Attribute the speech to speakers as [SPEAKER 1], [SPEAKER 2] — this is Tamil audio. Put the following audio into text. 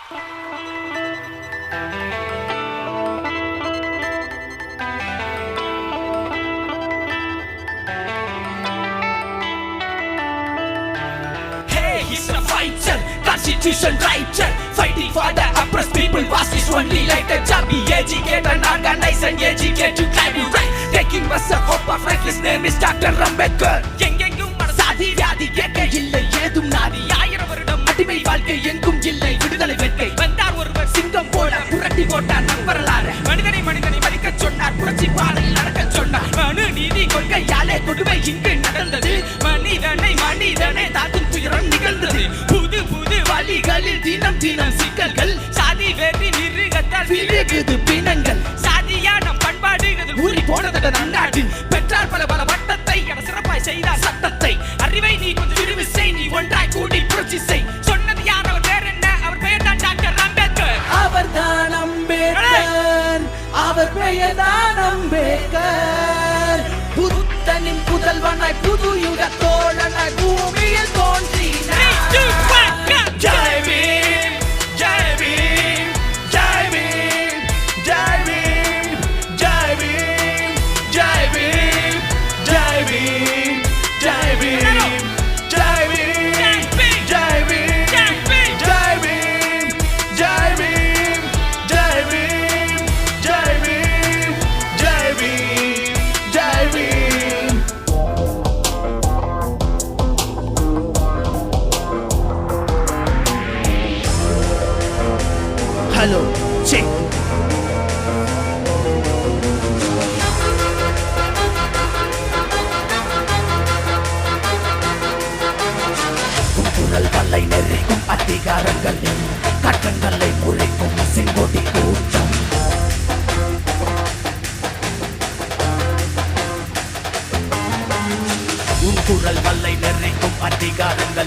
[SPEAKER 1] He's a fighter, constitution writer, fighting for the oppressed people. Was his only light a job? Be educated, organized and educated to climb you right. Taking us a hope of life. His name is Dr. Ambedkar. எங்கெங்கும் சாதி வியாதி கேட்க இல்லை ஏதும் நாதி. 1000 வருடம் அடிமை வாழ்க்கை எங்கும் இல்லை விடுதலை வேட்கை. வந்தார் ஒருவர் சிங்கம் போல புரட்டி போட்டார் நம் வரலாறு. மனிதனை மதிக்க சொன்னார், புரட்சி பாதையில் நடக்க சொன்னார். மனு நீதி கொள்கையாலே கொடுமை இங்கு நடந்தது. மனிதனை தாக்கும் துயரம் நிகழ்ந்தது. புது வழிகளில் தினம் சிக்கல்கள். சாதி வேற்றி நிறுகத்தால் விழுகுது பிணங்கள். சாதியான பண்பாடுகள் ஊறி போனதட நன்னாடு. பெற்றார் பல வட்டத்தை என சிறப்பாய் செய்தார் சட்டத்தை. அறிவை நீ கொஞ்சம் விரிவு செய், நீ ஒன்றாய் கூடி புரட்சி செய். சொன்னது யார், அவர் பேர் என்ன? அவர் பெயர் தான் டாக்டர் அம்பேத்கர்.
[SPEAKER 2] அவர் தான் அம்பேத்கர், அவர் பெயர் தான் அம்பேத்கர். புத்தனின் புதல்வனாய் புது யுக தோழனாய் பூமியில் தோன்றினார்.
[SPEAKER 1] ஜெய் பீம், ஜெய் பீம், ஜெய் பீம், ஜெய் பீம், ஜெய் பீம், ஜெய் பீம், ஜெய் பீம், ஜெய் பீம், ஜெய் பீம், ஜெய் பீம், ஜெய் பீம், ஜெய் பீம், ஜெய் பீம், ஜெய் பீம், ஜெய் பீம், ஜெய் பீம், ஜெய் பீம்.
[SPEAKER 2] Hello check.
[SPEAKER 1] குரல் வல்லை நெறிக்கும் அதிகாரங்களின் கட்டங்களை முறைக்கும் செங்கோடி கூட்டம். குரல் வல்லை நெறிக்கும் அதிகாரங்கள்